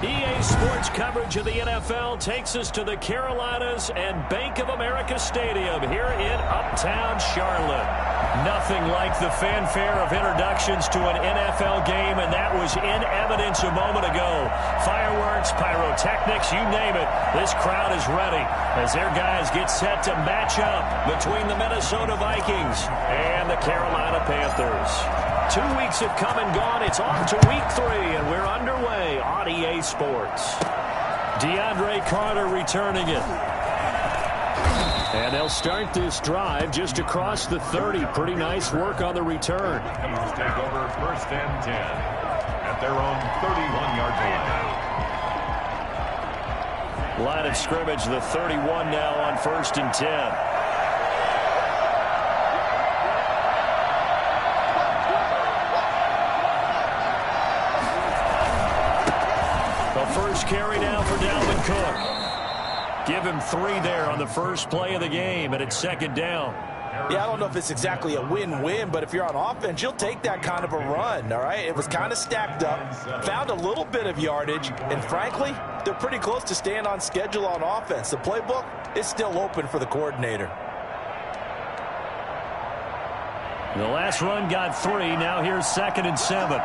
EA Sports coverage of the NFL takes us to the Carolinas and Bank of America Stadium here in Uptown Charlotte. Nothing like the fanfare of introductions to an NFL game, and that was in evidence a moment ago. Fireworks, pyrotechnics, you name it. This crowd is ready as their guys get set to match up between the Minnesota Vikings and the Carolina Panthers. 2 weeks have come and gone. It's off to week 3, and we're underway on EA Sports. DeAndre Carter returning it. And they'll start this drive just across the 30. Pretty nice work on the return. Eagles take over 1st and 10 at their own 31-yard line. Line of scrimmage, the 31 now on 1st and 10. First carry now for Dalvin Cook. Give him 3 there on the first play of the game, and it's 2nd down. Yeah, I don't know if it's exactly a win-win, but if you're on offense, you'll take that kind of a run, all right? It was kind of stacked up, found a little bit of yardage, and frankly, they're pretty close to staying on schedule on offense. The playbook is still open for the coordinator. The last run got 3. Now here's 2nd and 7.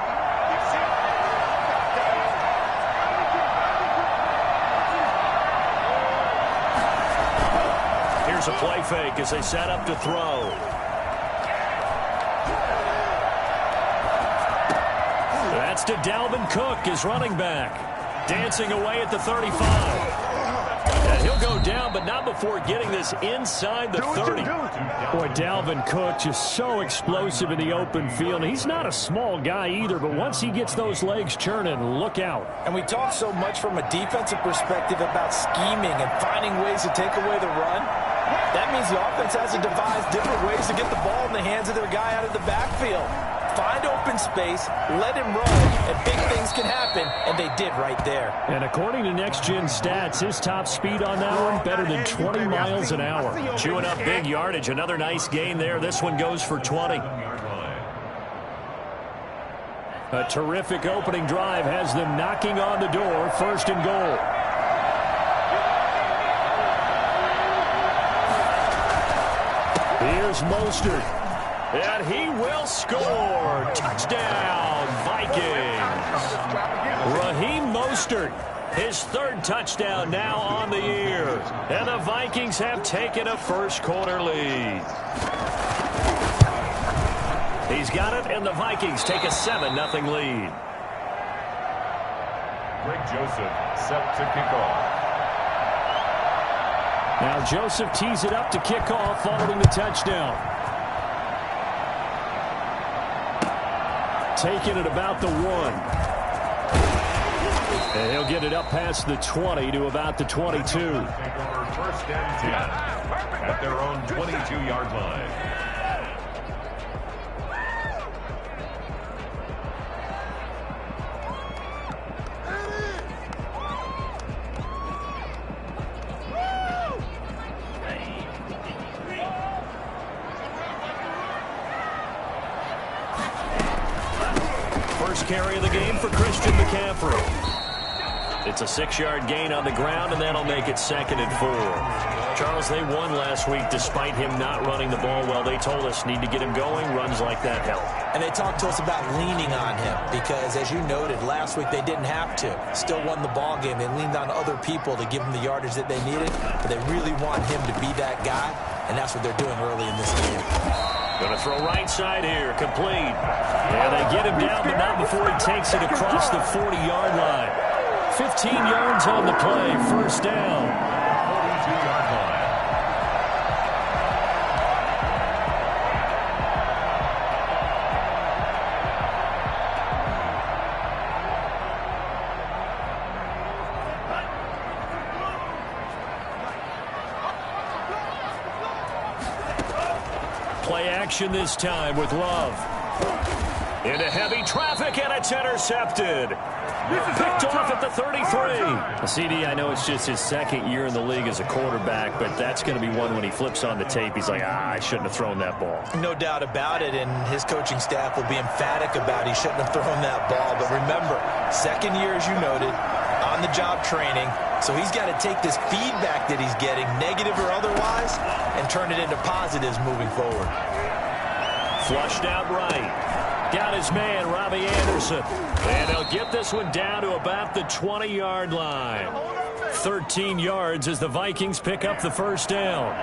Here's a play fake as they set up to throw. That's to Dalvin Cook, his running back. Dancing away at the 35. And he'll go down, but not before getting this inside the 30. Boy, Dalvin Cook just so explosive in the open field. He's not a small guy either, but once he gets those legs churning, look out. And we talk so much from a defensive perspective about scheming and finding ways to take away the run. That means the offense has to devise different ways to get the ball in the hands of their guy out of the backfield. Find open space, let him run, and big things can happen, and they did right there. And according to Next Gen Stats, his top speed on that one, better than 20 miles an hour. Chewing up big yardage, another nice gain there. This one goes for 20. A terrific opening drive has them knocking on the door, 1st and goal. Here's Mostert, and he will score. Touchdown, Vikings. Raheem Mostert, his 3rd touchdown now on the year. And the Vikings have taken a first-quarter lead. He's got it, and the Vikings take a 7-0 lead. Greg Joseph set to kick off. Now Joseph tees it up to kick off following the touchdown. Taking it about the 1. And he'll get it up past the 20 to about the 22. Take over 1st and 10 at their own 22-yard line. First carry of the game for Christian McCaffrey. It's a 6-yard gain on the ground, and that'll make it 2nd and 4. Charles, they won last week despite him not running the ball well. They told us need to get him going. Runs like that help. And they talked to us about leaning on him because, as you noted, last week they didn't have to. Still won the ball game. They leaned on other people to give them the yardage that they needed, but they really want him to be that guy, and that's what they're doing early in this game. Going to throw right side here, complete. Yeah, they get him down, but not before he takes it across the 40-yard line. 15 yards on the play, 1st down. 42-yard line. Play action this time with Love. Into heavy traffic, and it's intercepted. Picked off at the 33. CD, I know it's just his 2nd year in the league as a quarterback, but that's going to be one when he flips on the tape. He's like, I shouldn't have thrown that ball. No doubt about it, and his coaching staff will be emphatic about he shouldn't have thrown that ball. But remember, 2nd year, as you noted, on-the-job training, so he's got to take this feedback that he's getting, negative or otherwise, and turn it into positives moving forward. Flushed out right. Got his man, Robbie Anderson. And they'll get this one down to about the 20-yard line. 13 yards as the Vikings pick up the first down.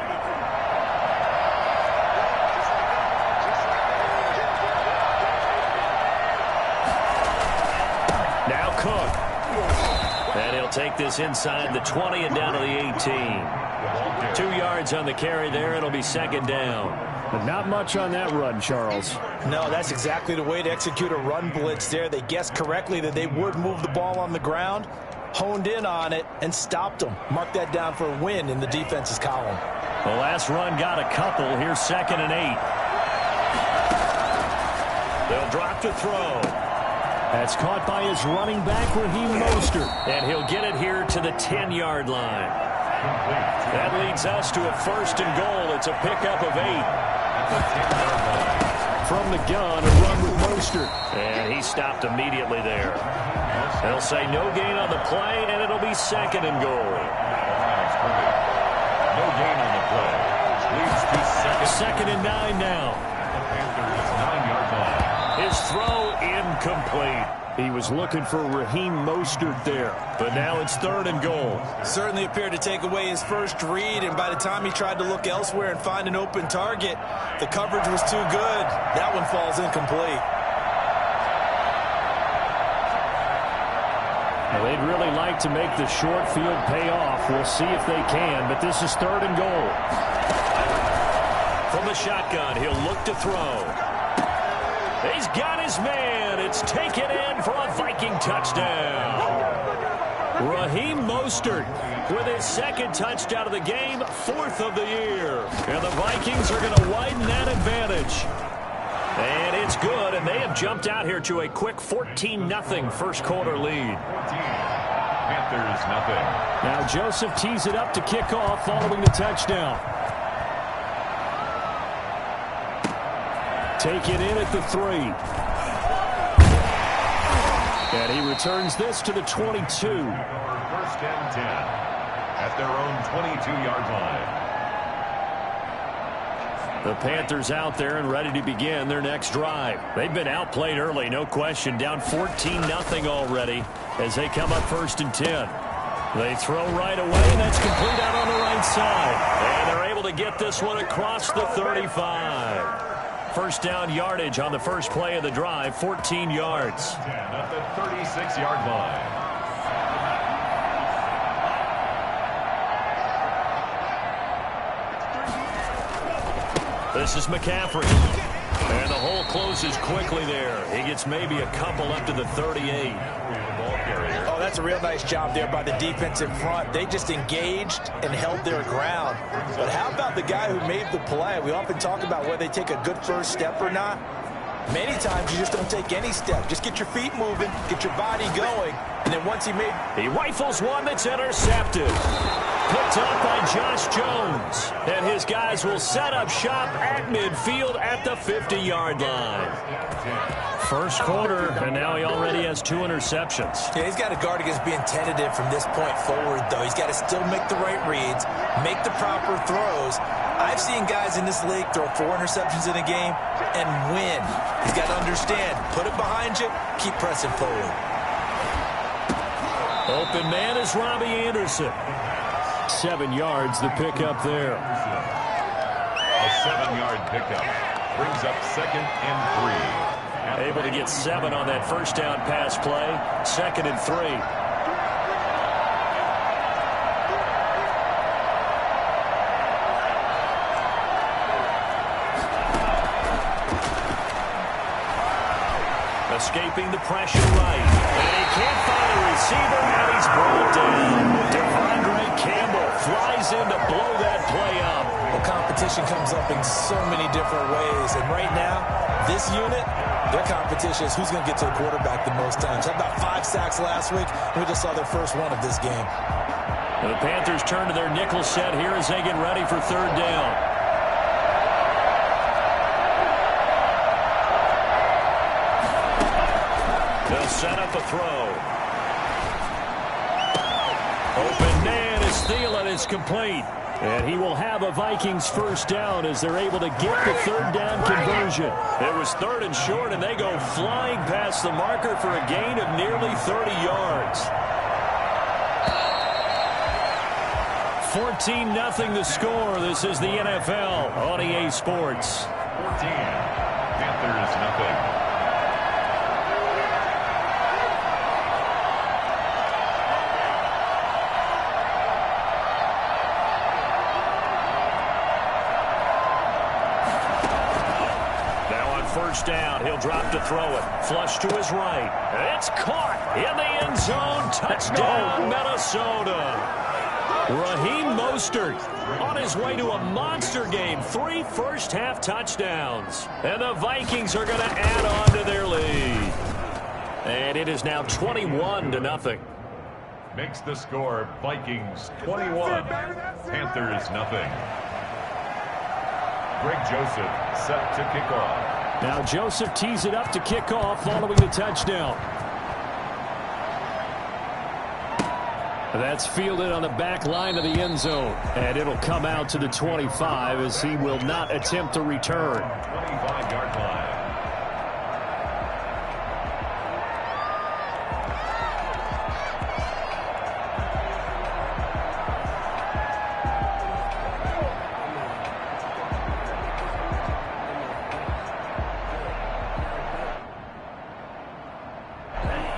Now Cook. And he'll take this inside the 20 and down to the 18. 2 yards on the carry there. It'll be second down. But not much on that run, Charles. No, that's exactly the way to execute a run blitz there. They guessed correctly that they would move the ball on the ground, honed in on it, and stopped them. Mark that down for a win in the defense's column. The last run got a couple. Here's 2nd and 8. They'll drop to throw. That's caught by his running back, Raheem Mostert. And he'll get it here to the 10-yard line. That leads us to a 1st and goal. It's a pickup of 8. From the gun, a run with Mostert. And he stopped immediately there. They'll say no gain on the play, and it'll be 2nd and goal. No gain on the play. Leads to 2nd and 9 now. The Panthers' 9-yard line. His throw incomplete. He was looking for Raheem Mostert there. But now it's 3rd and goal. Certainly appeared to take away his first read, and by the time he tried to look elsewhere and find an open target, the coverage was too good. That one falls incomplete. Well, they'd really like to make the short field pay off. We'll see if they can, but this is 3rd and goal. From the shotgun, he'll look to throw. He's got his man. It's taken in for a Viking touchdown. Raheem Mostert with his 2nd touchdown of the game, 4th of the year. And the Vikings are going to widen that advantage. And it's good, and they have jumped out here to a quick 14-0 first quarter lead. Panthers nothing. Now Joseph tees it up to kick off following the touchdown. Take it in at the 3. And he returns this to the 22. 1st and 10 at their own 22-yard line. The Panthers out there and ready to begin their next drive. They've been outplayed early, no question. Down 14-0 already as they come up 1st and 10. They throw right away, and that's complete out on the right side. And they're able to get this one across the 35. First down yardage on the first play of the drive, 14 yards. At the 36-yard line. This is McCaffrey. And the hole closes quickly there. He gets maybe a couple up to the 38. Oh, that's a real nice job there by the defensive front. They just engaged and held their ground. But how about the guy who made the play? We often talk about whether they take a good first step or not. Many times you just don't take any step. Just get your feet moving, get your body going, and then once he rifles one that's intercepted. Picked up by Josh Jones. And his guys will set up shop at midfield at the 50-yard line. First quarter, and now he already has 2 interceptions. Yeah, he's got to guard against being tentative from this point forward, though. He's got to still make the right reads, make the proper throws. I've seen guys in this league throw 4 interceptions in a game and win. He's got to understand, put it behind you, keep pressing forward. Open man is Robbie Anderson. 7 yards, the pickup there. A 7-yard pickup brings up 2nd and 3. Able to get 7 on that first down pass play. 2nd and 3. Escaping the pressure right. And he can't find a receiver, and he's brought down. Devondre Campbell flies in to blow that play up. Well, competition comes up in so many different ways. And right now, this unit, their competition is who's going to get to the quarterback the most times. Had about 5 sacks last week, and we just saw their first one of this game. And the Panthers turn to their nickel set here as they get ready for 3rd down. They'll set up a throw. Open man as Thielen is complete. And he will have a Vikings first down as they're able to get the third down conversion. It was 3rd and short, and they go flying past the marker for a gain of nearly 30 yards. 14-0 the score. This is the NFL on EA Sports. 14. Panthers nothing. First down. He'll drop to throw it. Flush to his right. It's caught in the end zone. Touchdown, Minnesota. Raheem Mostert on his way to a monster game. 3 first-half touchdowns. And the Vikings are going to add on to their lead. And it is now 21-0. Makes the score Vikings 21. Panthers nothing. Greg Joseph set to kick off. Now Joseph tees it up to kick off following the touchdown. That's fielded on the back line of the end zone. And it'll come out to the 25 as he will not attempt to return. 25-yard line.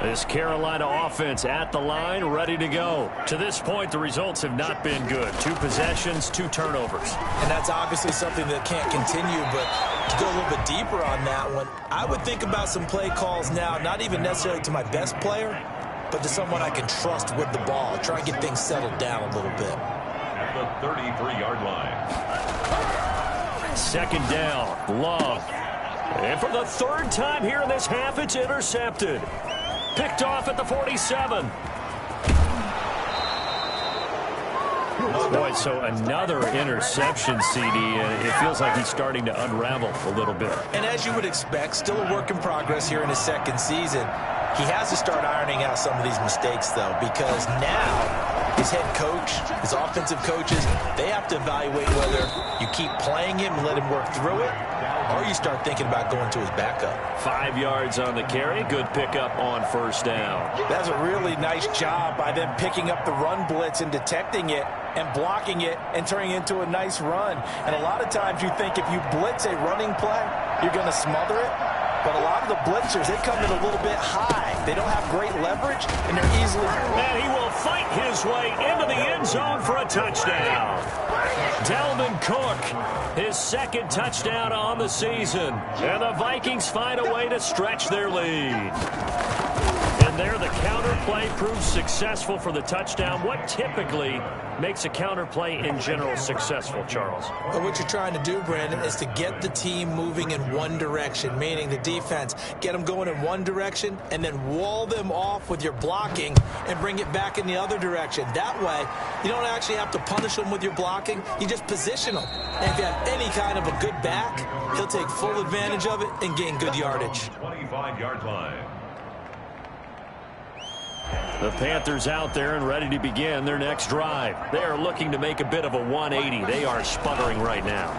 This Carolina offense at the line, ready to go. To this point, the results have not been good. 2 possessions, 2 turnovers. And that's obviously something that can't continue, but to go a little bit deeper on that one, I would think about some play calls now, not even necessarily to my best player, but to someone I can trust with the ball. Try and get things settled down a little bit. At the 33-yard line. 2nd down, Love. And for the 3rd time here in this half, it's intercepted. Picked off at the 47. Boy, so another interception, CD, and it feels like he's starting to unravel a little bit. And as you would expect, still a work in progress here in his 2nd season. He has to start ironing out some of these mistakes, though, because now his head coach, his offensive coaches, they have to evaluate whether you keep playing him and let him work through it, or you start thinking about going to his backup. 5 yards on the carry. Good pickup on 1st down. That's a really nice job by them picking up the run blitz and detecting it and blocking it and turning it into a nice run. And a lot of times you think if you blitz a running play, you're going to smother it. But a lot of the blitzers, they come in a little bit high. They don't have great leverage, and they're easily... And he will fight his way into the end zone for a touchdown. Dalvin Cook, his 2nd touchdown on the season. And the Vikings find a way to stretch their lead. And there, the counter play proves successful for the touchdown. What typically makes a counter play in general successful, Charles? Well, what you're trying to do, Brandon, is to get the team moving in one direction, meaning the defense, get them going in one direction and then wall them off with your blocking and bring it back in the other direction. That way, you don't actually have to punish them with your blocking. You just position them. And if you have any kind of a good back, he'll take full advantage of it and gain good yardage. 25-yard line. The Panthers out there and ready to begin their next drive. They are looking to make a bit of a 180. They are sputtering right now.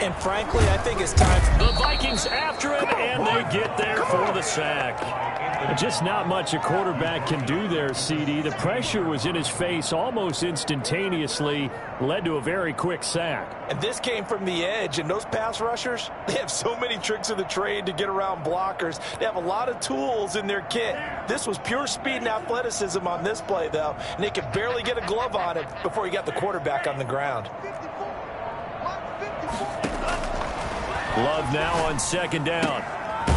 And frankly, I think it's time for the Vikings after it, and they get there for the sack. Just not much a quarterback can do there, CD. The pressure was in his face almost instantaneously, led to a very quick sack. And this came from the edge, and those pass rushers, they have so many tricks of the trade to get around blockers. They have a lot of tools in their kit. This was pure speed and athleticism on this play, though, and they could barely get a glove on it before he got the quarterback on the ground. Love now on 2nd down.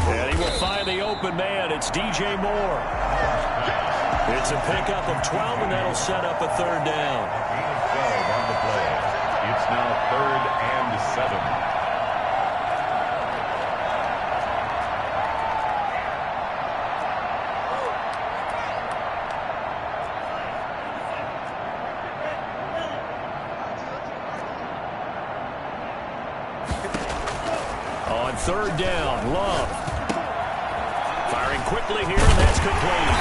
And he will find the open man. It's DJ Moore. It's a pickup of 12, and that'll set up a 3rd down. 12 on the play. It's now 3rd and 7. On 3rd down, Love. Firing quickly here, and that's complete.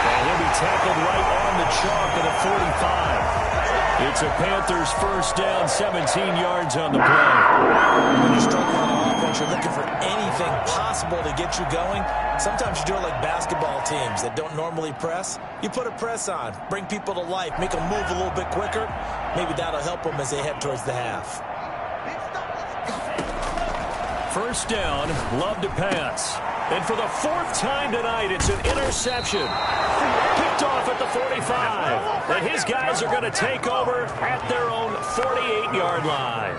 And he'll be tackled right on the chalk at the 45. It's a Panthers first down, 17 yards on the play. When you're struggling on offense, you're looking for anything possible to get you going. Sometimes you do it like basketball teams that don't normally press. You put a press on, bring people to life, make them move a little bit quicker. Maybe that'll help them as they head towards the half. First down, Love to pass. And for the fourth time tonight, it's an interception. Picked off at the 45. And his guys are going to take over at their own 48-yard line.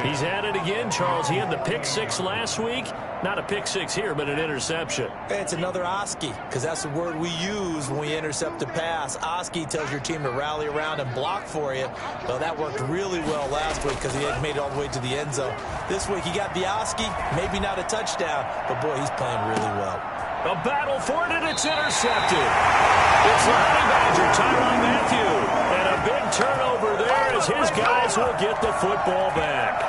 He's at it again, Charles. He had the pick six last week. Not a pick six here, but an interception. It's another Oski, because that's the word we use when we intercept a pass. Oski tells your team to rally around and block for you. Well, that worked really well last week because he had made it all the way to the end zone. This week, he got the Oski, maybe not a touchdown, but boy, he's playing really well. A battle for it, and it's intercepted. It's the Honey Badger, Tyrann Mathieu. And a big turnover there as his guys will get the football back.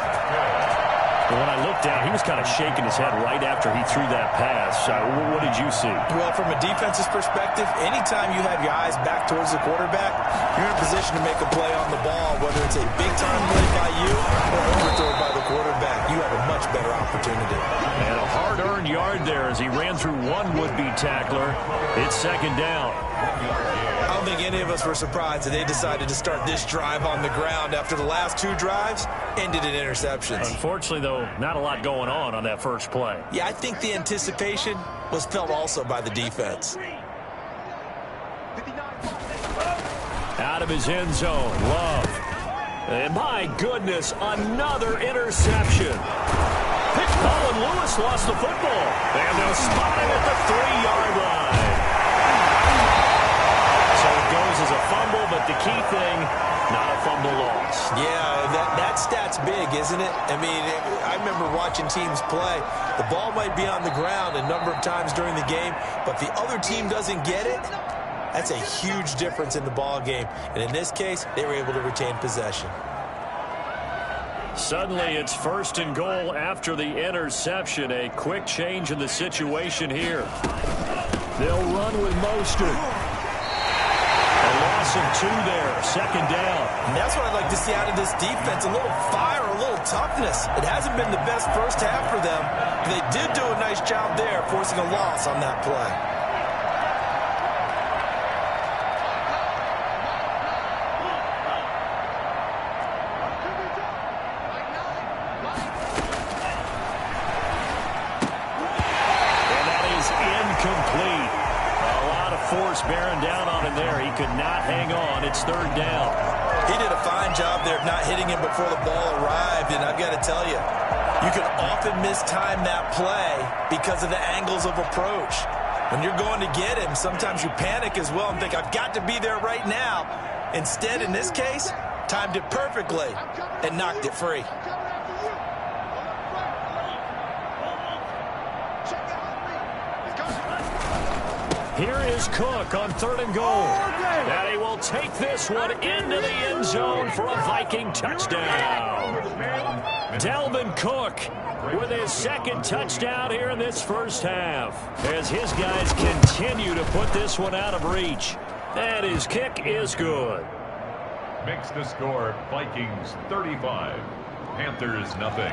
And when I looked down, he was kind of shaking his head right after he threw that pass. What did you see? Well, from a defense's perspective, anytime you have your eyes back towards the quarterback, you're in position to make a play on the ball, whether it's a big-time play by you or overthrow by the quarterback. You have a much better opportunity. And a hard-earned yard there as he ran through one would-be tackler. It's second down. I don't think any of us were surprised that they decided to start this drive on the ground after the last two drives ended in interceptions. Unfortunately, though, not a lot going on that first play. Yeah, I think the anticipation was felt also by the defense. Out of his end zone, Love. And my goodness, another interception. Colin Lewis lost the football. And they'll spot him at the 3-yard line. So it goes as a fumble, but the key thing, not a fumble loss. Yeah, that stat's big, isn't it? I mean, I remember watching teams play. The ball might be on the ground a number of times during the game, but the other team doesn't get it. That's a huge difference in the ball game. And in this case, they were able to retain possession. Suddenly, it's first and goal after the interception. A quick change in the situation here. They'll run with Mostert. A loss of 2 there, second down. And that's what I'd like to see out of this defense, a little fire, a little toughness. It hasn't been the best first half for them, but they did do a nice job there, forcing a loss on that play. Force bearing down on him there. He could not hang on. It's third down. He did a fine job there of not hitting him before the ball arrived, and I've got to tell you, you can often mistime that play because of the angles of approach. When you're going to get him, sometimes you panic as well and think, I've got to be there right now. Instead, in this case, timed it perfectly and knocked it free. Here is Cook on third and goal. And he will take this one into the end zone for a Viking touchdown. Dalvin Cook with his second touchdown here in this first half, as his guys continue to put this one out of reach. And his kick is good. Makes the score Vikings 35, Panthers nothing.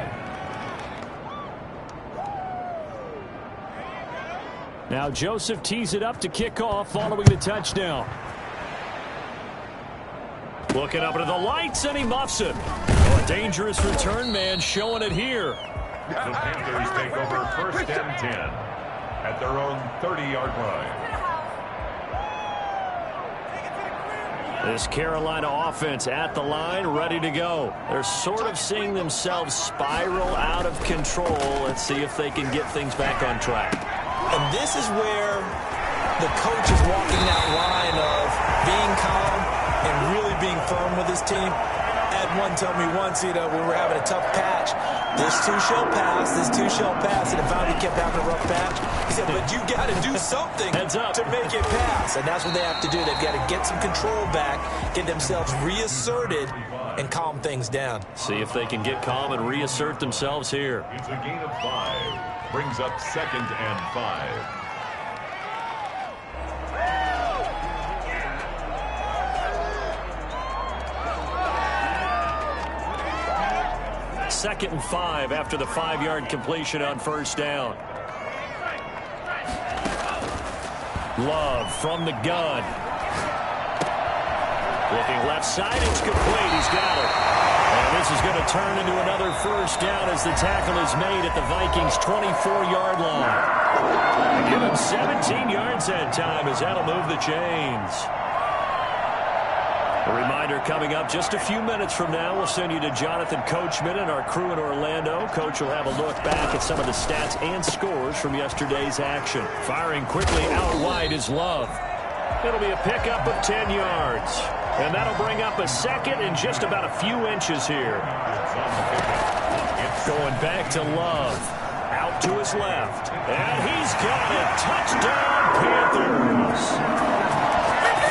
Now Joseph tees it up to kick off following the touchdown. Looking up into the lights, and he muffs it. Oh, a dangerous return man showing it here. The Panthers take over first and 10 at their own 30-yard line. This Carolina offense at the line, ready to go. They're sort of seeing themselves spiral out of control. Let's see if they can get things back on track. And this is where the coach is walking that line of being calm and really being firm with his team. Had one tell me once, when we're having a tough patch, this too shall pass, this too shall pass, and if he kept having a rough patch, he said, but you got to do something to make it pass. And that's what they have to do. They've got to get some control back, get themselves reasserted, and calm things down. See if they can get calm and reassert themselves here. It's a gain of 5. Brings up second and 5. 2nd and 5 after the 5-yard completion on first down. Love from the gun. Looking left side, it's complete. He's got it. And this is going to turn into another first down as the tackle is made at the Vikings' 24-yard line. Give him 17 yards that time as that'll move the chains. A reminder coming up just a few minutes from now. We'll send you to Jonathan Coachman and our crew in Orlando. Coach will have a look back at some of the stats and scores from yesterday's action. Firing quickly out wide is Love. It'll be a pickup of 10 yards. And that'll bring up a second and just about a few inches here. Going back to Love. Out to his left. And he's got it. Touchdown, Panthers.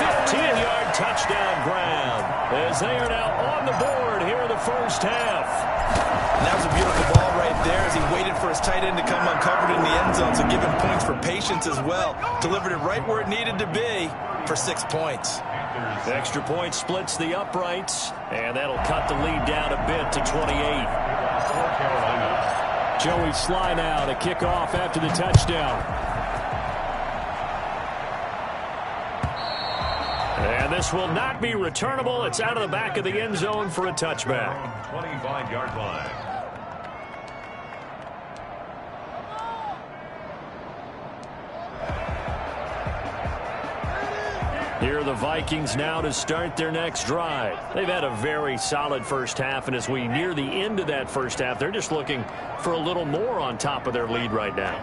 15-yard touchdown grab. As they are now on the board here in the first half. And that was a beautiful ball right there as he waited for his tight end to come uncovered in the end zone. So give him points for patience as well. Delivered it right where it needed to be for 6 points. The extra point splits the uprights, and that'll cut the lead down a bit to 28. Joey Sly now to kick off after the touchdown. And this will not be returnable. It's out of the back of the end zone for a touchback. 25-yard line. Here are the Vikings now to start their next drive. They've had a very solid first half, and as we near the end of that first half, they're just looking for a little more on top of their lead right now.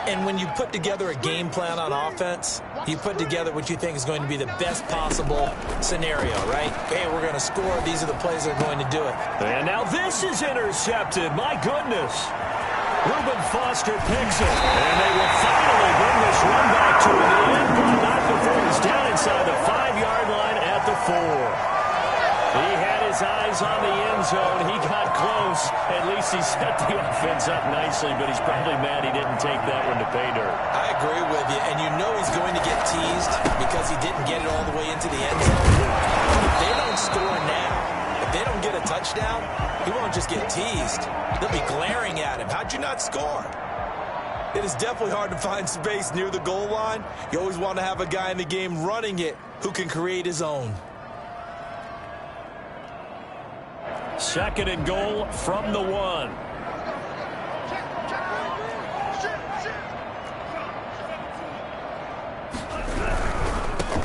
And when you put together a game plan on offense, you put together what you think is going to be the best possible scenario, right? Hey, we're going to score. These are the plays that are going to do it. And now this is intercepted. My goodness. Reuben Foster picks it. And they will finally bring this run back to an end, but not before he's down inside the 5-yard line at the 4. He had his eyes on the end zone. He got close. At least he set the offense up nicely, but he's probably mad he didn't take that one to pay dirt. I agree with you, and you know he's going to get teased because he didn't get it all the way into the end zone. If they don't score now, if they don't get a touchdown, he won't just get teased. They'll be glaring at him. How'd you not score? It is definitely hard to find space near the goal line. You always want to have a guy in the game running it who can create his own. 2nd and goal from the 1.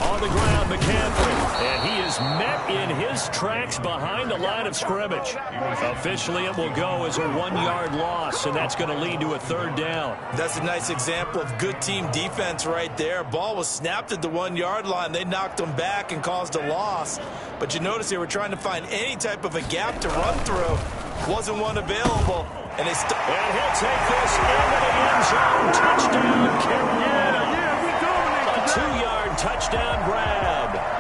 On the ground, McCaffrey. And he is met in his tracks behind the line of scrimmage. Officially, it will go as a 1-yard loss, and that's going to lead to a 3rd down. That's a nice example of good team defense right there. Ball was snapped at the 1-yard line. They knocked him back and caused a loss. But you notice they were trying to find any type of a gap to run through. Wasn't one available. And they and he'll take this into the end zone. Touchdown, Carolina. A 2-yard touchdown grab.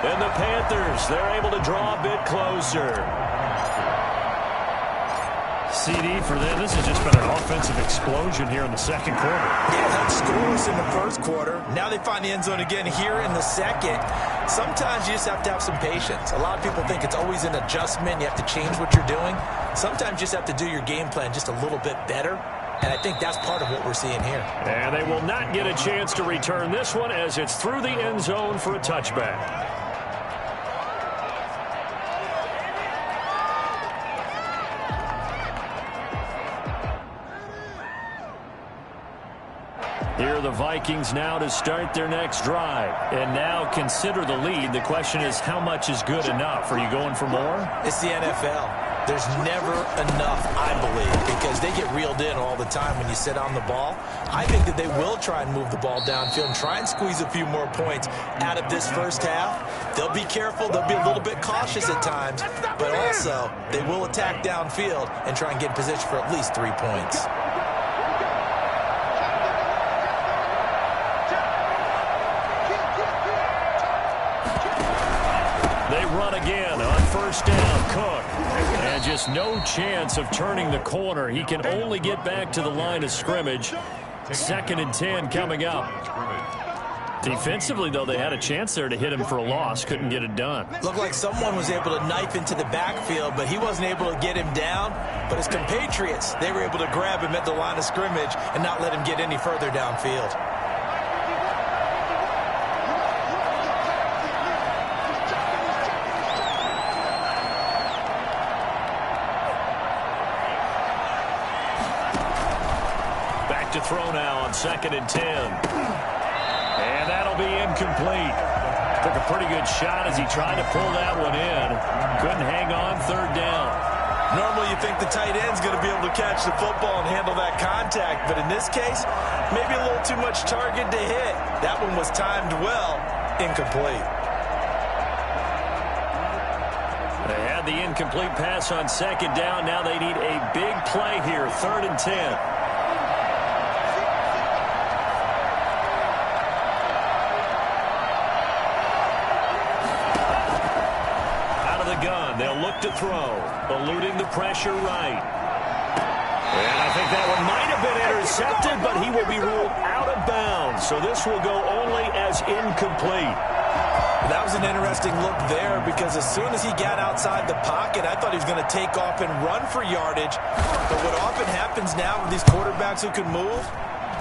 And the Panthers, they're able to draw a bit closer. CD for them. This has just been an offensive explosion here in the second quarter. Yeah, that scoreless in the first quarter. Now they find the end zone again here in the second. Sometimes you just have to have some patience. A lot of people think it's always an adjustment. You have to change what you're doing. Sometimes you just have to do your game plan just a little bit better. And I think that's part of what we're seeing here. And they will not get a chance to return this one as it's through the end zone for a touchback. Here are the Vikings now to start their next drive. And now consider the lead. The question is, how much is good enough? Are you going for more? It's the NFL. There's never enough, I believe, because they get reeled in all the time when you sit on the ball. I think that they will try and move the ball downfield and try and squeeze a few more points out of this first half. They'll be careful. They'll be a little bit cautious at times, but also they will attack downfield and try and get in position for at least 3 points. They run again on first down. Cook. And just no chance of turning the corner. He can only get back to the line of scrimmage. 2nd and 10 coming up. Defensively, though, they had a chance there to hit him for a loss. Couldn't get it done. Looked like someone was able to knife into the backfield, but he wasn't able to get him down. But his compatriots, they were able to grab him at the line of scrimmage and not let him get any further downfield. Back to throw now on 2nd and 10. And that'll be incomplete. Took a pretty good shot as he tried to pull that one in. Couldn't hang on 3rd down. Normally you think the tight end's going to be able to catch the football and handle that contact, but in this case, maybe a little too much target to hit. That one was timed well, incomplete. They had the incomplete pass on 2nd down. Now they need a big play here, 3rd and 10. They'll look to throw, eluding the pressure right. And I think that one might have been intercepted, but he will be ruled out of bounds. So this will go only as incomplete. That was an interesting look there because as soon as he got outside the pocket, I thought he was going to take off and run for yardage. But what often happens now with these quarterbacks who can move,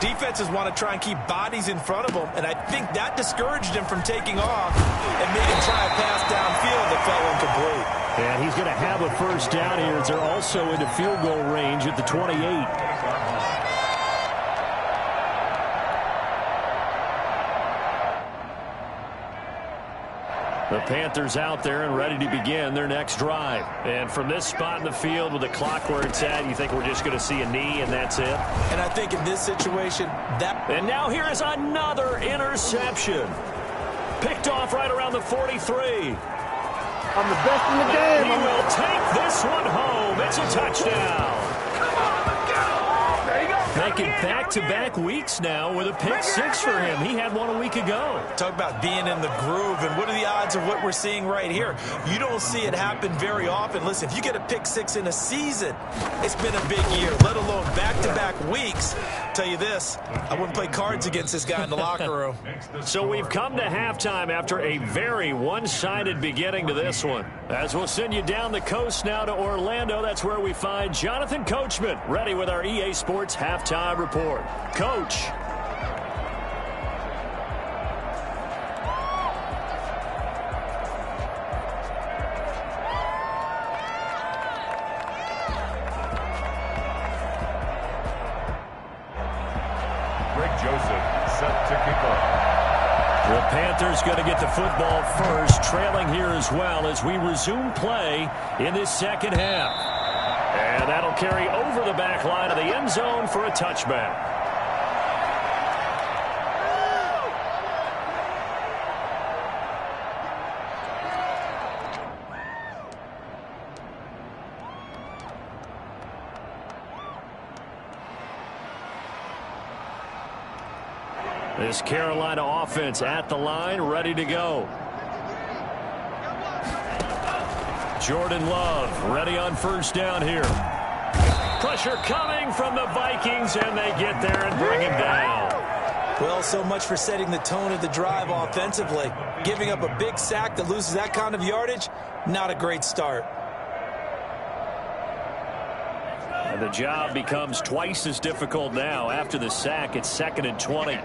defenses want to try and keep bodies in front of them, and I think that discouraged him from taking off and made him try a pass downfield that fell incomplete. And he's going to have a 1st down here as they're also into field goal range at the 28. The Panthers out there and ready to begin their next drive. And from this spot in the field with the clock where it's at, you think we're just going to see a knee and that's it? And I think in this situation, that... And now here is another interception. Picked off right around the 43. I'm the best in the game. He will take this one home. It's a touchdown. Making back-to-back weeks now with a pick 6 for him. He had one a week ago. Talk about being in the groove, and what are the odds of what we're seeing right here? You don't see it happen very often. Listen, if you get a pick 6 in a season, it's been a big year, let alone back-to-back weeks. Tell you this, I wouldn't play cards against this guy in the locker room. So we've come to halftime after a very one-sided beginning to this one. As we'll send you down the coast now to Orlando, that's where we find Jonathan Coachman, ready with our EA Sports Halftime Report. Coach. Greg Joseph set to kick off. The Panthers going to get the football first, trailing here as well as we resume play in this 2nd half. And that'll carry over the back line of the end zone for a touchback. This Carolina offense at the line, ready to go. Jordan Love ready on 1st down here. Pressure coming from the Vikings, and they get there and bring him down. Well, so much for setting the tone of the drive offensively. Giving up a big sack that loses that kind of yardage, not a great start. And the job becomes twice as difficult now. After the sack, it's 2nd and 20.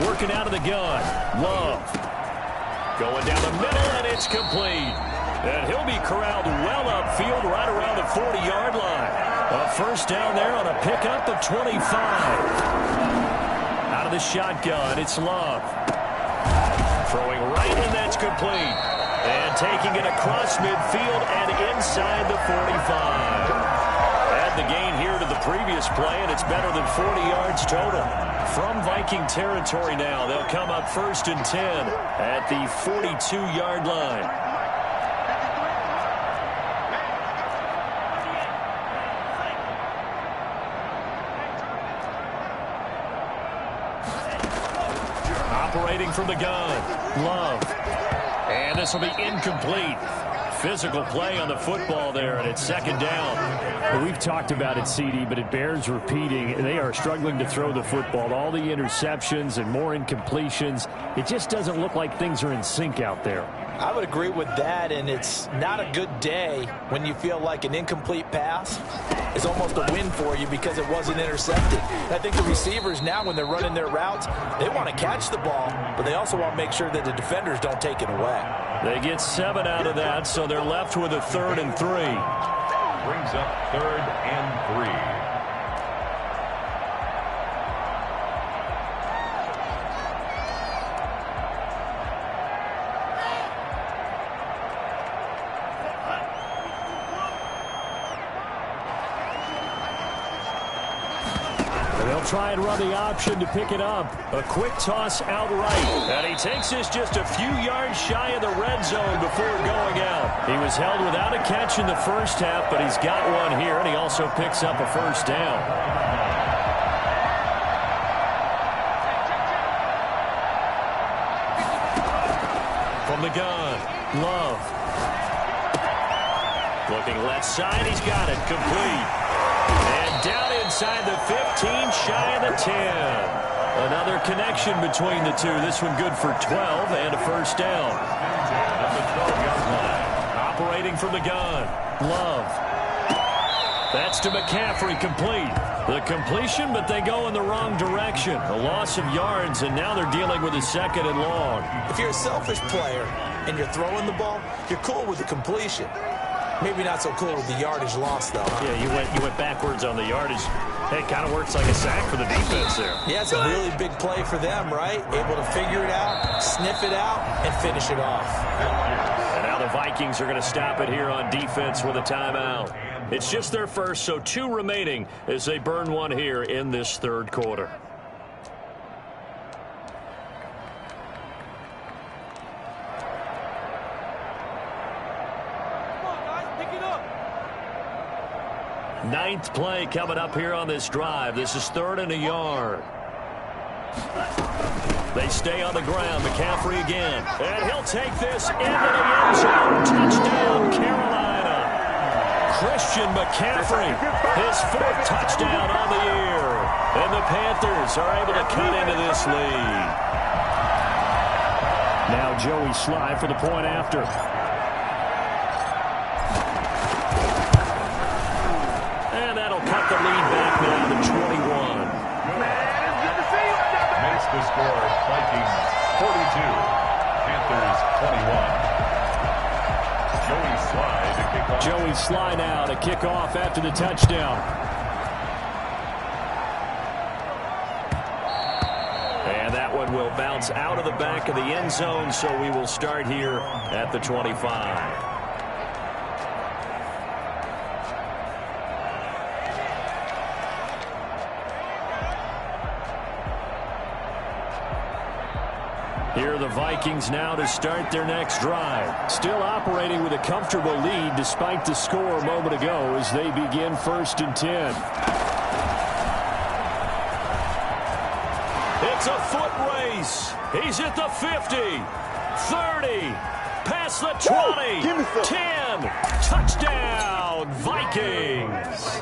Working out of the gun. Love. Going down the middle, and it's complete. And he'll be corralled well upfield right around the 40-yard line. A 1st down there on a pickup of 25. Out of the shotgun, it's Love. Throwing right, and that's complete. And taking it across midfield and inside the 45. Add the gain here to the previous play, and it's better than 40 yards total. From Viking territory now, they'll come up 1st and 10 at the 42-yard line. Operating from the gun, Love. And this will be incomplete. physical play on the football there, and it's second down. Well, we've talked about it, CD, but it bears repeating. They are struggling to throw the football. All the interceptions and more incompletions. It just doesn't look like things are in sync out there. I would agree with that, and it's not a good day when you feel like an incomplete pass is almost a win for you because it wasn't intercepted. I think the receivers now, when they're running their routes, they want to catch the ball, but they also want to make sure that the defenders don't take it away. They get 7 out of that, so they're left with a 3rd and 3. Brings up 3rd and 3. Try and run the option to pick it up. A quick toss outright. And he takes this just a few yards shy of the red zone before going out. He was held without a catch in the first half, but he's got one here, and he also picks up a first down. From the gun, Love. Looking left side, he's got it. Complete. And down inside the 15, shy of the 10. Another connection between the two. This one good for 12 and a first down. At the 12-yard line. Operating from the gun. Love. That's to McCaffrey, complete. The completion, but they go in the wrong direction. A loss of yards, and now they're dealing with a 2nd and long. If you're a selfish player and you're throwing the ball, you're cool with the completion. Maybe not so cool with the yardage loss, though. Huh? Yeah, you went backwards on the yardage. Hey, it kind of works like a sack for the defense there. Yeah, it's a really big play for them, right? Able to figure it out, sniff it out, and finish it off. And now the Vikings are going to stop it here on defense with a timeout. It's just their first, so 2 remaining as they burn one here in this 3rd quarter. Ninth play coming up here on this drive. This is 3rd and a yard. They stay on the ground. McCaffrey again. And he'll take this into the end zone. Touchdown, Carolina. Christian McCaffrey, his 4th touchdown on the year. And the Panthers are able to cut into this lead. Now Joey Slye for the point after. Cut the lead back now to 21. Makes the score Vikings 42, Panthers 21. Joey Slye now to kick off after the touchdown. And that one will bounce out of the back of the end zone, so we will start here at the 25. Here are the Vikings now to start their next drive. Still operating with a comfortable lead despite the score a moment ago as they begin 1st and 10. It's a foot race. He's at the 50, 30, past the 20, 10. Touchdown, Vikings.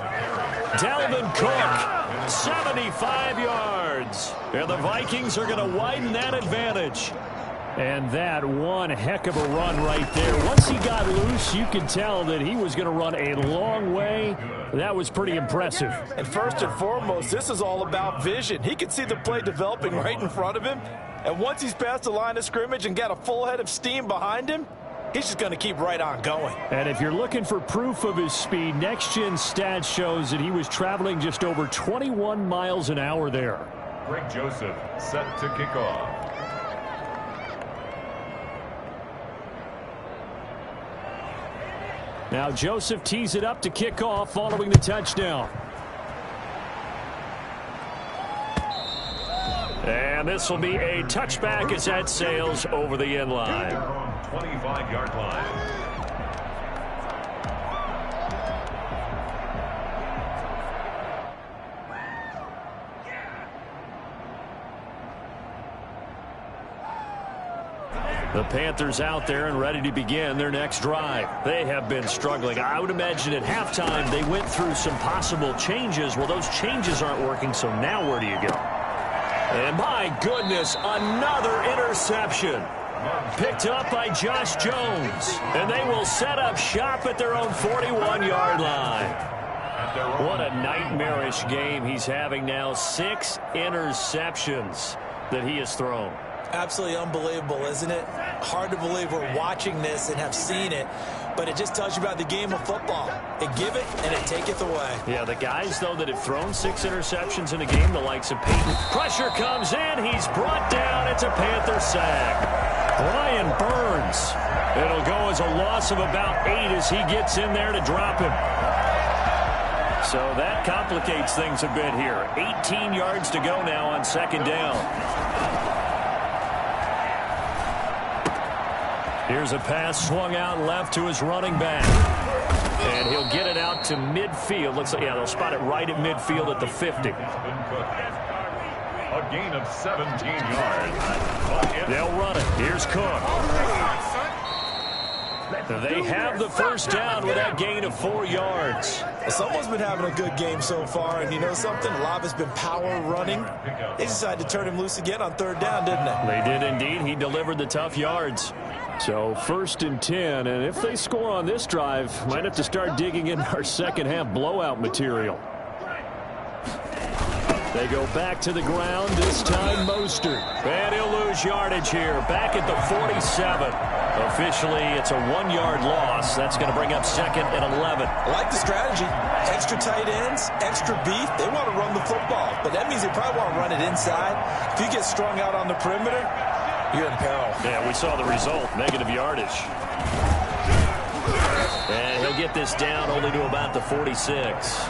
Dalvin Cook, 75 yards. And the Vikings are going to widen that advantage. And that one heck of a run right there. Once he got loose, you could tell that he was going to run a long way. That was pretty impressive. And first and foremost, this is all about vision. He could see the play developing right in front of him. And once he's past the line of scrimmage and got a full head of steam behind him, he's just going to keep right on going. And if you're looking for proof of his speed, Next Gen Stats shows that he was traveling just over 21 miles an hour there. Greg Joseph set to kick off. Now Joseph tees it up to kick off following the touchdown. And this will be a touchback as that sails over the end line. 25-yard line. The Panthers out there and ready to begin their next drive. They have been struggling. I would imagine at halftime they went through some possible changes. Well, those changes aren't working, so now where do you go? And my goodness, another interception. Picked up by Josh Jones. And they will set up shop at their own 41-yard line. What a nightmarish game he's having now. 6 interceptions that he has thrown. Absolutely unbelievable, isn't it? Hard to believe we're watching this and have seen it, but it just tells you about the game of football. It give it and it taketh away. Yeah, the guys, though, that have thrown 6 interceptions in a game, the likes of Peyton. Pressure comes in. He's brought down. It's a Panther sack. Brian Burns. It'll go as a loss of about 8 as he gets in there to drop him. So that complicates things a bit here. 18 yards to go now on second down. Here's a pass swung out left to his running back. And he'll get it out to midfield. Looks like, yeah, they'll spot it right at midfield at the 50. A gain of 17 yards. They'll run it. Here's Cook. They have the first down with that gain of 4 yards. Someone's been having a good game so far, and you know something? A lot has been power running. They decided to turn him loose again on third down, didn't they? They did indeed. He delivered the tough yards. So 1st and 10, and if they score on this drive, might have to start digging in our second half blowout material. They go back to the ground, this time Mostert. And he'll lose yardage here, back at the 47. Officially, it's a 1-yard loss. That's going to bring up 2nd and 11. I like the strategy. Extra tight ends, extra beef. They want to run the football, but that means they probably want to run it inside. If you get strung out on the perimeter, you're in peril. Yeah, we saw the result, negative yardage. And he'll get this down only to about the 46.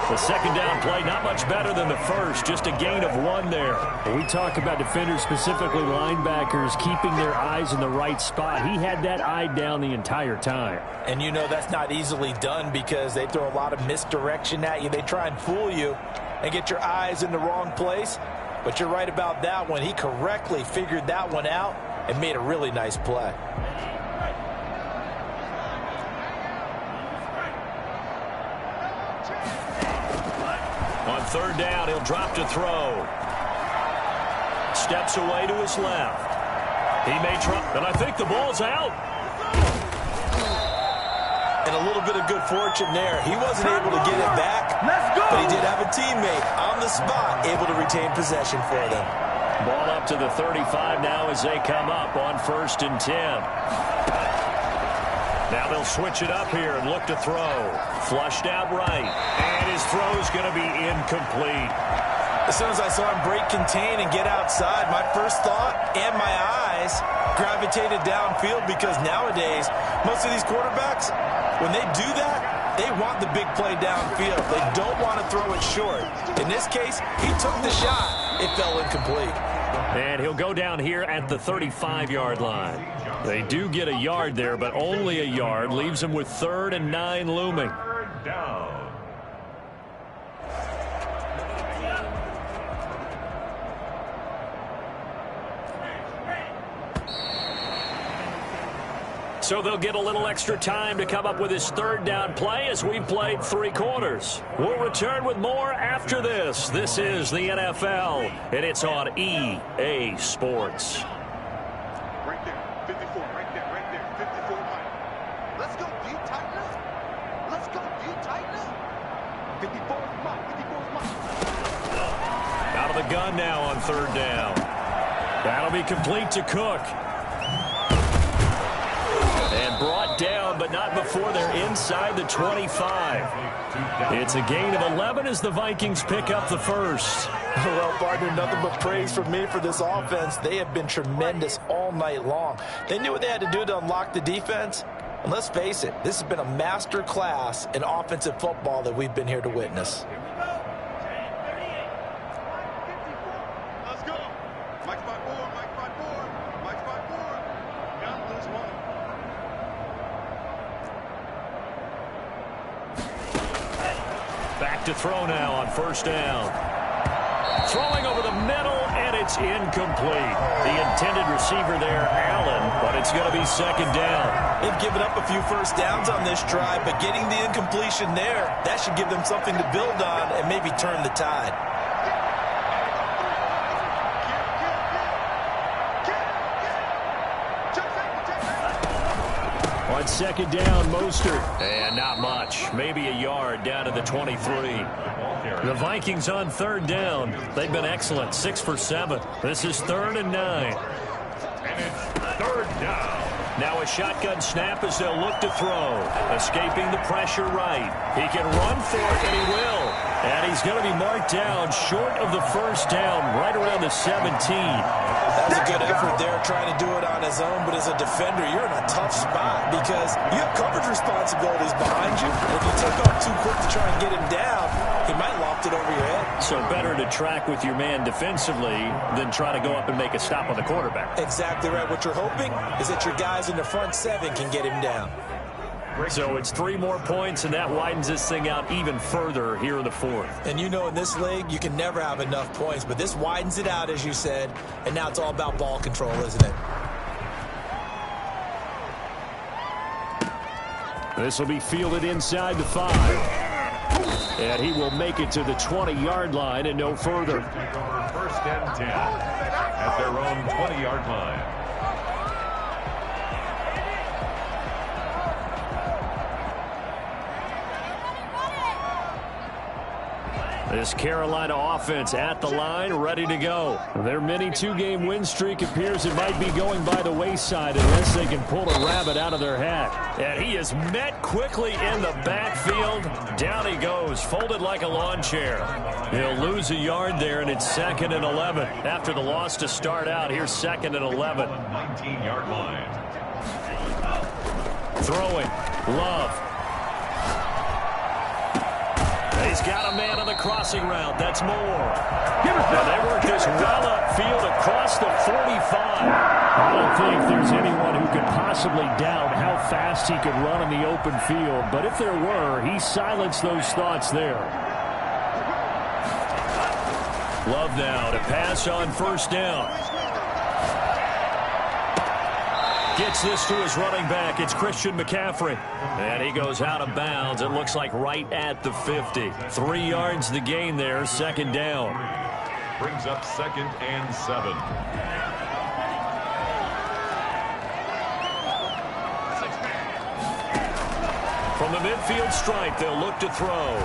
The second down play, not much better than the first, just a gain of 1 there. We talk about defenders, specifically linebackers, keeping their eyes in the right spot. He had that eye down the entire time. And you know that's not easily done because they throw a lot of misdirection at you. They try and fool you and get your eyes in the wrong place. But you're right about that one. He correctly figured that one out and made a really nice play. On third down, he'll drop to throw. Steps away to his left. He may try, and I think the ball's out. And a little bit of good fortune there. He wasn't able to get it back, but he did have a teammate on the spot able to retain possession for them. Ball up to the 35 now as they come up on 1st and 10. Now they'll switch it up here and look to throw. Flushed out right. And his throw's going to be incomplete. As soon as I saw him break contain and get outside, my first thought and my eyes gravitated downfield because nowadays, most of these quarterbacks, when they do that, they want the big play downfield. They don't want to throw it short. In this case, he took the shot. It fell incomplete. And he'll go down here at the 35-yard line. They do get a yard there, but only a yard. Leaves them with 3rd and 9 looming. Third down. So they'll get a little extra time to come up with his 3rd down play as we've played 3 quarters. We'll return with more after this. This is the NFL, and it's on EA Sports. Right there, 54, right there, 54. Let's go deep tight now. Let's go deep tight now. 54 is mine, 54 is mine. Out of the gun now on 3rd down. That'll be complete to Cook. And brought down, but not before they're inside the 25. It's a gain of 11 as the Vikings pick up the first. Well, partner, nothing but praise from me for this offense. They have been tremendous all night long. They knew what they had to do to unlock the defense. And let's face it, this has been a master class in offensive football that we've been here to witness. Let's go. Mike's by 4, Mike's by 4, Mike's by 4. Got lose 1. Back to throw now on 1st down. Throwing over the middle, and it's incomplete. The intended receiver there, Allen, but it's going to be second down. They've given up a few first downs on this drive, but getting the incompletion there, that should give them something to build on and maybe turn the tide. On second down, Mostert. And not much. Maybe a yard down to the 23. The Vikings on third down. They've been excellent. 6 for 7. This is 3rd and 9. And it's 3rd down. Now a shotgun snap as they'll look to throw. Escaping the pressure right. He can run for it, and he will. And he's going to be marked down short of the first down, right around the 17. That's a good effort there, trying to do it on his own. But as a defender, you're in a tough spot because you have coverage responsibilities behind you. If you take off too quick to try and get him down, he might loft it over your head. So better to track with your man defensively than try to go up and make a stop on the quarterback. Exactly right. What you're hoping is that your guys in the front 7 can get him down. So it's 3 more points, and that widens this thing out even further here in the 4th. And you know in this league, you can never have enough points, but this widens it out, as you said, and now it's all about ball control, isn't it? This will be fielded inside the 5. And he will make it to the 20-yard line and no further. 1st and 10 at their own 20-yard line. This Carolina offense at the line, ready to go. Their mini 2-game win streak appears it might be going by the wayside unless they can pull a rabbit out of their hat. And he is met quickly in the backfield. Down he goes, folded like a lawn chair. He'll lose a yard there, and it's 2nd and 11. After the loss to start out, here's 2nd and 11. 19-yard line. Throwing, Love. He's got a man on the crossing route. That's Moore. Now they work this well upfield across the 45. I don't think there's anyone who could possibly doubt how fast he could run in the open field. But if there were, he silenced those thoughts there. Love now to pass on 1st down. Gets this to his running back. It's Christian McCaffrey. And he goes out of bounds. It looks like right at the 50. 3 yards the gain there. 2nd down. Brings up 2nd and 7. From the midfield stripe, they'll look to throw.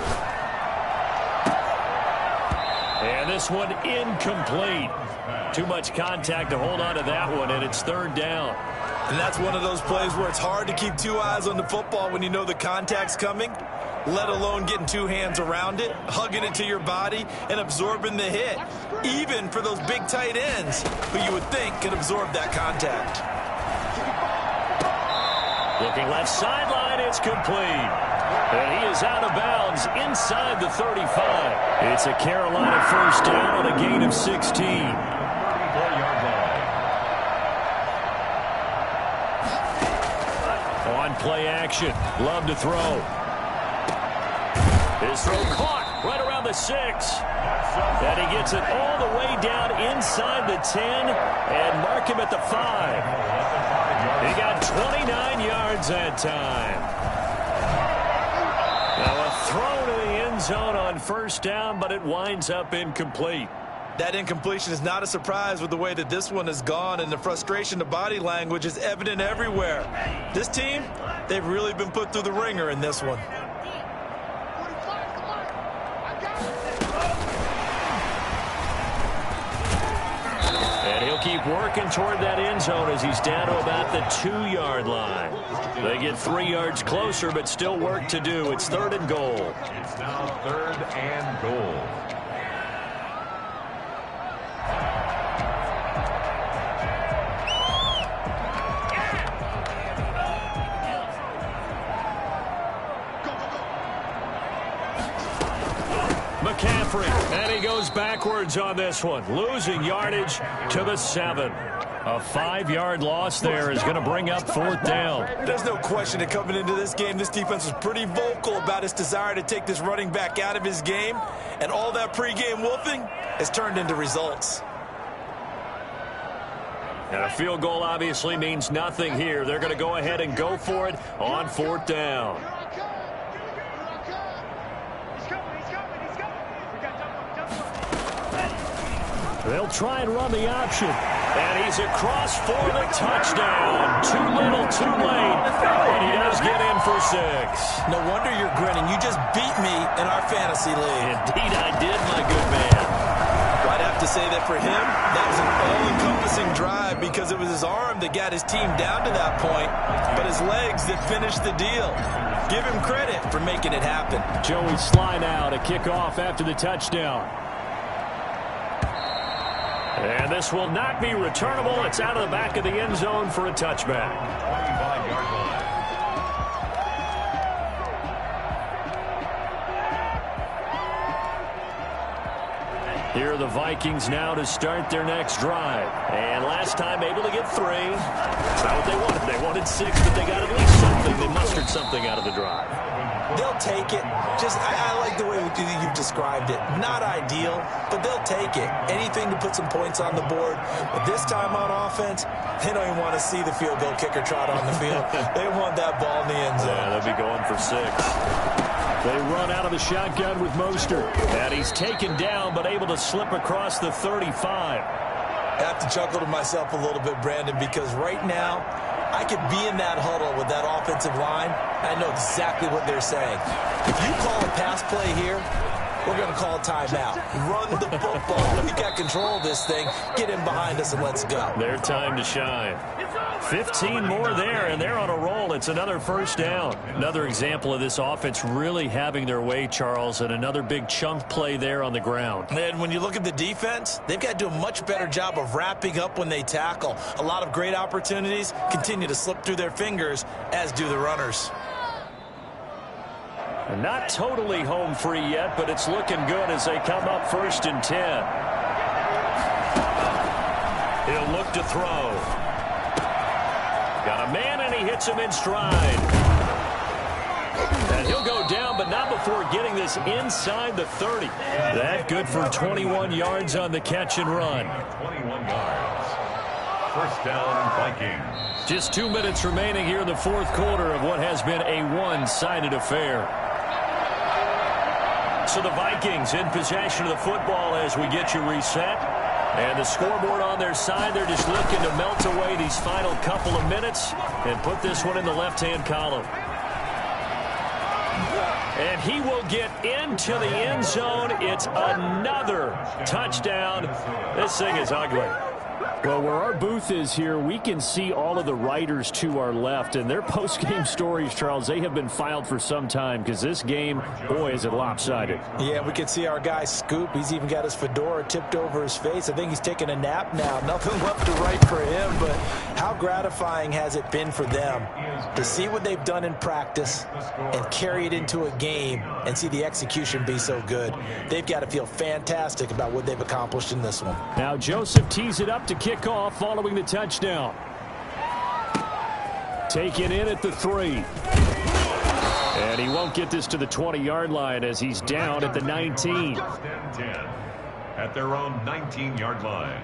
And this one incomplete. Too much contact to hold on to that one, and it's 3rd down. And that's one of those plays where it's hard to keep 2 eyes on the football when you know the contact's coming, let alone getting 2 hands around it, hugging it to your body, and absorbing the hit, even for those big tight ends who you would think could absorb that contact. Looking left sideline, it's complete. And he is out of bounds inside the 35. It's a Carolina 1st down on a gain of 16. 34-yard line. On play action, Love to throw. His throw caught right around the 6. And he gets it all the way down inside the 10 and mark him at the 5. He got 29 yards that time. Now a throw to the end zone on 1st down, but it winds up incomplete. That incompletion is not a surprise with the way that this one has gone, and the frustration of body language is evident everywhere. This team, they've really been put through the ringer in this one. And he'll keep working toward that end zone as he's down to about the 2-yard line. They get 3 yards closer, but still work to do. It's 3rd and goal. It's now 3rd and goal. McCaffrey, and he goes backwards on this one, losing yardage to the 7. A 5-yard loss there is going to bring up 4th down. There's no question that coming into this game, this defense was pretty vocal about its desire to take this running back out of his game, and all that pregame wolfing has turned into results. And a field goal obviously means nothing here. They're going to go ahead and go for it on 4th down. They'll try and run the option. And he's across for the touchdown. Too little, too late. And he does get in for 6. No wonder you're grinning. You just beat me in our fantasy league. Indeed I did, my good man. I'd have to say that for him, that was an all-encompassing drive because it was his arm that got his team down to that point, but his legs that finished the deal. Give him credit for making it happen. Joey Sly now to kick off after the touchdown. And this will not be returnable. It's out of the back of the end zone for a touchback. 25-yard line. Here are the Vikings now to start their next drive. And last time able to get 3. That's not what they wanted. They wanted 6, but they got at least something. They mustered something out of the drive. They'll take it. I like the way you've described it. Not ideal, but they'll take it. Anything to put some points on the board. But this time on offense, they don't even want to see the field goal kicker trot on the field. They want that ball in the end zone. Yeah, they'll be going for 6. They run out of the shotgun with Mostert. And he's taken down, but able to slip across the 35. I have to chuckle to myself a little bit, Brandon, because right now, I could be in that huddle with that offensive line. I know exactly what they're saying. If you call a pass play here, we're going to call a timeout. Run the football. We got control of this thing. Get in behind us and let's go. Their time to shine. 15 more there, and they're on a roll. It's another first down. Another example of this offense really having their way, Charles, and another big chunk play there on the ground. And when you look at the defense, they've got to do a much better job of wrapping up when they tackle. A lot of great opportunities continue to slip through their fingers, as do the runners. Not totally home free yet, but it's looking good as they come up 1st and 10. He'll look to throw. Got a man, and he hits him in stride. And he'll go down, but not before getting this inside the 30. That good for 21 yards on the catch and run. 21 yards. First down, Vikings. Just 2 minutes remaining here in the 4th quarter of what has been a one-sided affair. So the Vikings in possession of the football as we get you reset. And the scoreboard on their side, they're just looking to melt away these final couple of minutes and put this one in the left-hand column. And he will get into the end zone. It's another touchdown. This thing is ugly. Well, where our booth is here, we can see all of the writers to our left, and their post-game stories, Charles, they have been filed for some time because this game, boy, is it lopsided. Yeah, we can see our guy Scoop. He's even got his fedora tipped over his face. I think he's taking a nap now. Nothing left to write for him, but how gratifying has it been for them to see what they've done in practice and carry it into a game and see the execution be so good. They've got to feel fantastic about what they've accomplished in this one. Now Joseph tees it up to kick off following the touchdown. Taken in at the 3. And he won't get this to the 20-yard line as he's down at the 19. 10 at their own 19-yard line.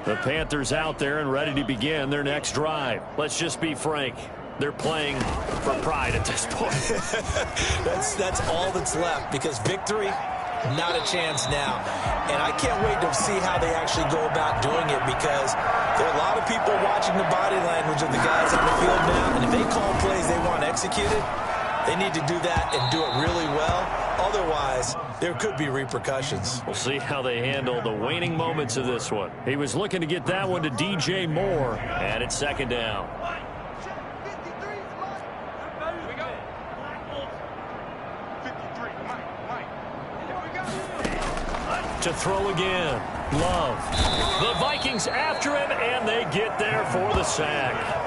The Panthers out there and ready to begin their next drive. Let's just be frank. They're playing for pride at this point. That's all that's left because victory, not a chance now. And I can't wait to see how they actually go about doing it because there are a lot of people watching the body language of the guys on the field now. And if they call plays they want executed, they need to do that and do it really well. Otherwise, there could be repercussions. We'll see how they handle the waning moments of this one. He was looking to get that one to DJ Moore, and it's 2nd down. To throw again. Love. The Vikings after him, and they get there for the sack.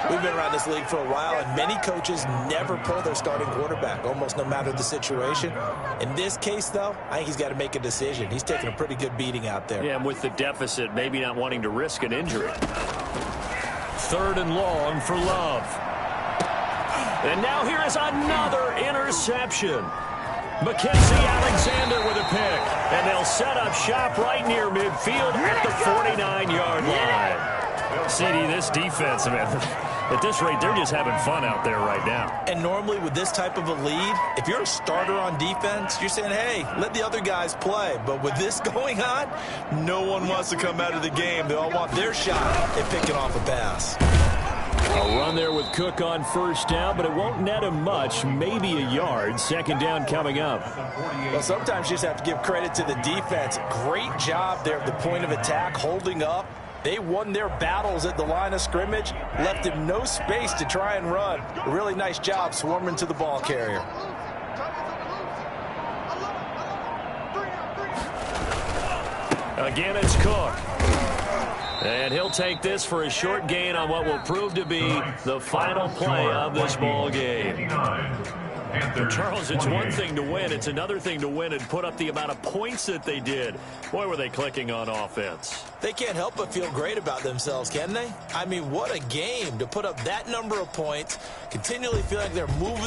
We've been around this league for a while, and many coaches never pull their starting quarterback, almost no matter the situation. In this case, though, I think he's got to make a decision. He's taking a pretty good beating out there. Yeah, and with the deficit, maybe not wanting to risk an injury. 3rd and long for Love. And now here is another interception. Mackenzie Alexander with a pick. And they'll set up shop right near midfield at the 49-yard line. CD, this defense, man, at this rate, they're just having fun out there right now. And normally with this type of a lead, if you're a starter on defense, you're saying, hey, let the other guys play. But with this going on, no one wants to come out of the game. They all want their shot at picking off a pass. A run there with Cook on 1st down, but it won't net him much, maybe a yard. 2nd down coming up. Well, sometimes you just have to give credit to the defense. Great job there at the point of attack, holding up. They won their battles at the line of scrimmage, left him no space to try and run. A really nice job swarming to the ball carrier. Again, it's Cook. And he'll take this for a short gain on what will prove to be the final play of this ball game. Charles, it's one thing to win. It's another thing to win and put up the amount of points that they did. Boy, were they clicking on offense. They can't help but feel great about themselves, can they? I mean, what a game to put up that number of points, continually feel like they're moving